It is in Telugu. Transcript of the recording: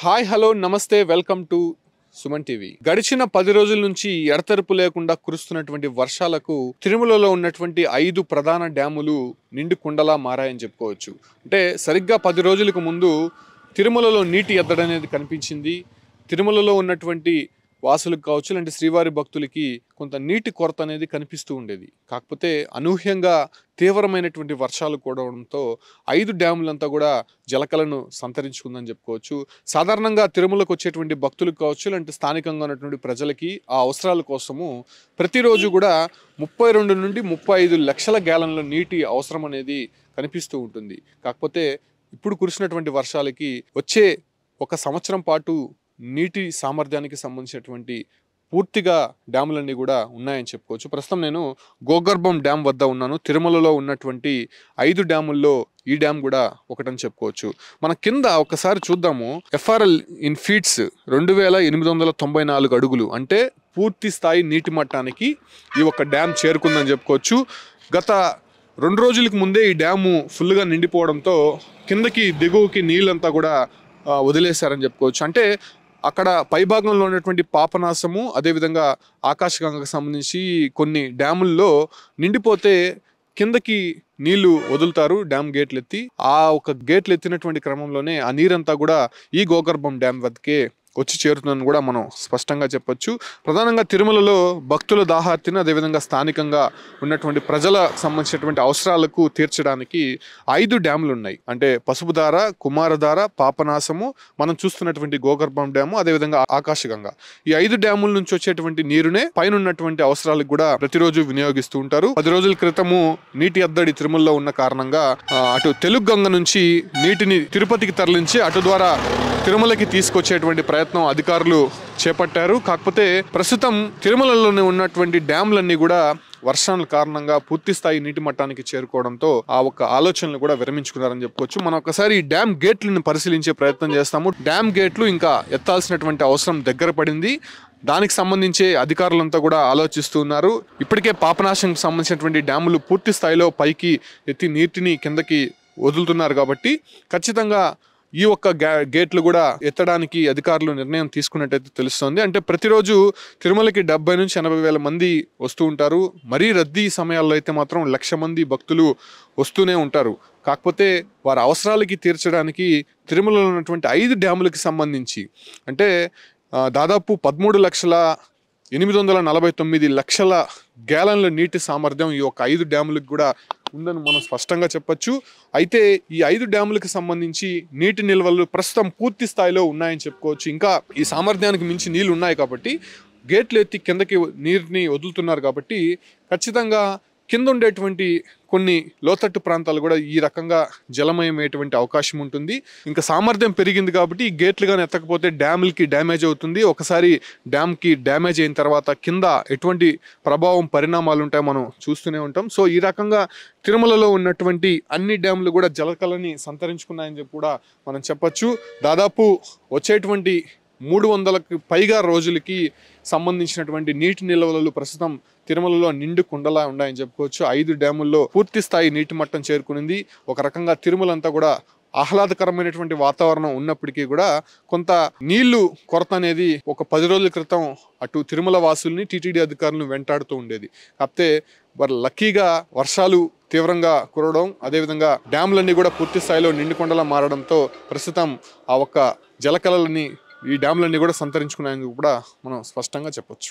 హాయ్ హలో నమస్తే వెల్కమ్ టు సుమన్ టీవీ. గడిచిన 10 రోజుల నుంచి ఎడతెరపు లేకుండా కురుస్తున్నటువంటి వర్షాలకు తిరుమలలో ఉన్నటువంటి 5 ప్రధాన డ్యాములు నిండు కుండలా మారాయని చెప్పుకోవచ్చు. అంటే సరిగ్గా 10 రోజులకు ముందు తిరుమలలో నీటి ఎద్దడి అనేది కనిపించింది. తిరుమలలో ఉన్నటువంటి వాసులకు కావచ్చు, అంటే శ్రీవారి భక్తులకి కొంత నీటి కొరత అనేది కనిపిస్తూ ఉండేది. కాకపోతే అనూహ్యంగా తీవ్రమైనటువంటి వర్షాలు కూడడంతో 5 డ్యాములంతా కూడా జలకలను సంతరించుకుందని చెప్పుకోవచ్చు. సాధారణంగా తిరుమలకు వచ్చేటువంటి భక్తులకు కావచ్చు, అంటే స్థానికంగా ఉన్నటువంటి ప్రజలకి ఆ అవసరాల కోసము ప్రతిరోజు కూడా 32 నుండి 35 లక్షల గ్యాలన్ల నీటి అవసరం అనేది కనిపిస్తూ ఉంటుంది. కాకపోతే ఇప్పుడు కురిసినటువంటి వర్షాలకి వచ్చే ఒక సంవత్సరం పాటు నీటి సామర్థ్యానికి సంబంధించినటువంటి పూర్తిగా డ్యాములన్నీ కూడా ఉన్నాయని చెప్పుకోవచ్చు. ప్రస్తుతం నేను గోగర్భం డ్యామ్ వద్ద ఉన్నాను. తిరుమలలో ఉన్నటువంటి 5 డ్యాముల్లో ఈ డ్యామ్ కూడా ఒకటని చెప్పుకోవచ్చు. మన కింద ఒకసారి చూద్దాము. FRL ఇన్ ఫీట్స్ 2894 అడుగులు, అంటే పూర్తి స్థాయి నీటి మట్టానికి ఈ ఒక్క డ్యామ్ చేరుకుందని చెప్పుకోవచ్చు. గత 2 రోజులకు ముందే ఈ డ్యాము ఫుల్గా నిండిపోవడంతో కిందకి దిగువకి నీళ్ళంతా కూడా వదిలేశారని చెప్పుకోవచ్చు. అంటే అక్కడ పైభాగంలో ఉన్నటువంటి పాపనాశము, అదేవిధంగా ఆకాశగంగకు సంబంధించి కొన్ని డ్యాముల్లో నిండిపోతే కిందకి నీళ్లు వదులుతారు డ్యామ్ గేట్లు ఎత్తి. ఆ ఒక గేట్లు ఎత్తినటువంటి క్రమంలోనే ఆ నీరంతా కూడా ఈ గోగర్భం డ్యామ్ వద్దకే వచ్చి చేరుతుందని కూడా మనం స్పష్టంగా చెప్పొచ్చు. ప్రధానంగా తిరుమలలో భక్తుల దాహార్తిని, అదేవిధంగా స్థానికంగా ఉన్నటువంటి ప్రజల సంబంధించినటువంటి అవసరాలకు తీర్చడానికి 5 డ్యాములు ఉన్నాయి. అంటే పసుపుధార, కుమారధార, పాపనాశము, మనం చూస్తున్నటువంటి గోగర్భం డ్యాము, అదేవిధంగా ఆకాశగంగ. ఈ 5 డ్యాముల నుంచి వచ్చేటువంటి నీరునే పైన ఉన్నటువంటి అవసరాలకు కూడా ప్రతిరోజు వినియోగిస్తూ ఉంటారు. 10 రోజుల క్రితము నీటి ఎద్దడి తిరుమలలో ఉన్న కారణంగా అటు తెలుగు గంగ నుంచి నీటిని తిరుపతికి తరలించి అటు ద్వారా తిరుమలకి తీసుకొచ్చేటువంటి ప్రయత్నం అధికారులు చేపట్టారు. కాకపోతే ప్రస్తుతం తిరుమలలోనే ఉన్నటువంటి డ్యాములన్నీ కూడా వర్షాల కారణంగా పూర్తి స్థాయి నీటి మట్టానికి చేరుకోవడంతో ఆ ఒక్క ఆలోచనలు కూడా విరమించుకున్నారని చెప్పుకోవచ్చు. మనం ఒకసారి ఈ డ్యామ్ గేట్లను పరిశీలించే ప్రయత్నం చేస్తాము. డ్యామ్ గేట్లు ఇంకా ఎత్తాల్సినటువంటి అవసరం దగ్గర పడింది. దానికి సంబంధించి అధికారులంతా కూడా ఆలోచిస్తున్నారు. ఇప్పటికే పాపనాశంకి సంబంధించినటువంటి డ్యాములు పూర్తి స్థాయిలో పైకి ఎత్తి నీటిని కిందకి వదులుతున్నారు కాబట్టి ఖచ్చితంగా ఈ ఒక్క గేట్లు కూడా ఎత్తడానికి అధికారులు నిర్ణయం తీసుకున్నట్టయితే తెలుస్తోంది. అంటే ప్రతిరోజు తిరుమలకి 70 నుంచి 80 వేల మంది వస్తూ ఉంటారు. మరీ రద్దీ సమయాల్లో అయితే మాత్రం 1,00,000 మంది భక్తులు వస్తూనే ఉంటారు. కాకపోతే వారి అవసరాలకి తీర్చడానికి తిరుమలలో ఉన్నటువంటి 5 డ్యాములకి సంబంధించి అంటే దాదాపు 13,849,00,000 గ్యాలన్ల నీటి సామర్థ్యం ఈ యొక్క 5 డ్యాములకు కూడా ఉందని మనం స్పష్టంగా చెప్పొచ్చు. అయితే ఈ 5 డ్యాములకు సంబంధించి నీటి నిల్వలు ప్రస్తుతం పూర్తి స్థాయిలో ఉన్నాయని చెప్పుకోవచ్చు. ఇంకా ఈ సామర్థ్యానికి మించి నీళ్లు ఉన్నాయి కాబట్టి గేట్లు ఎత్తి కిందకి నీరుని వదులుతున్నారు కాబట్టి ఖచ్చితంగా కింద ఉండేటువంటి కొన్ని లోతట్టు ప్రాంతాలు కూడా ఈ రకంగా జలమయమయ్యేటువంటి అవకాశం ఉంటుంది. ఇంకా సామర్థ్యం పెరిగింది కాబట్టి ఈ గేట్లు కానీ ఎత్తకపోతే డ్యాములకి డ్యామేజ్ అవుతుంది. ఒకసారి డ్యామ్కి డ్యామేజ్ అయిన తర్వాత కింద ఎటువంటి ప్రభావం, పరిణామాలు ఉంటాయో మనం చూస్తూనే ఉంటాం. సో ఈ రకంగా తిరుమలలో ఉన్నటువంటి అన్ని డ్యాములు కూడా జలకళని సంతరించుకున్నాయని చెప్పి కూడా మనం చెప్పచ్చు. దాదాపు వచ్చేటువంటి 300కి పైగా రోజులకి సంబంధించినటువంటి నీటి నిల్వలు ప్రస్తుతం తిరుమలలో నిండు కుండలా ఉన్నాయని చెప్పుకోవచ్చు. 5 డ్యాముల్లో పూర్తి స్థాయి నీటి మట్టం చేరుకునింది. ఒక రకంగా తిరుమలంతా కూడా ఆహ్లాదకరమైనటువంటి వాతావరణం ఉన్నప్పటికీ కూడా కొంత నీళ్లు కొరత అనేది ఒక 10 రోజుల క్రితం అటు తిరుమల వాసుల్ని, టీటీడీ అధికారులను వెంటాడుతూ ఉండేది. కాకపోతే వారు లక్కీగా వర్షాలు తీవ్రంగా కురవడం, అదేవిధంగా డ్యాములన్నీ కూడా పూర్తి స్థాయిలో నిండుకొండలా మారడంతో ప్రస్తుతం ఆ ఒక్క జలకళలని ఈ డ్యాములన్నీ కూడా సంతరించుకున్నాయని కూడా మనం స్పష్టంగా చెప్పొచ్చు.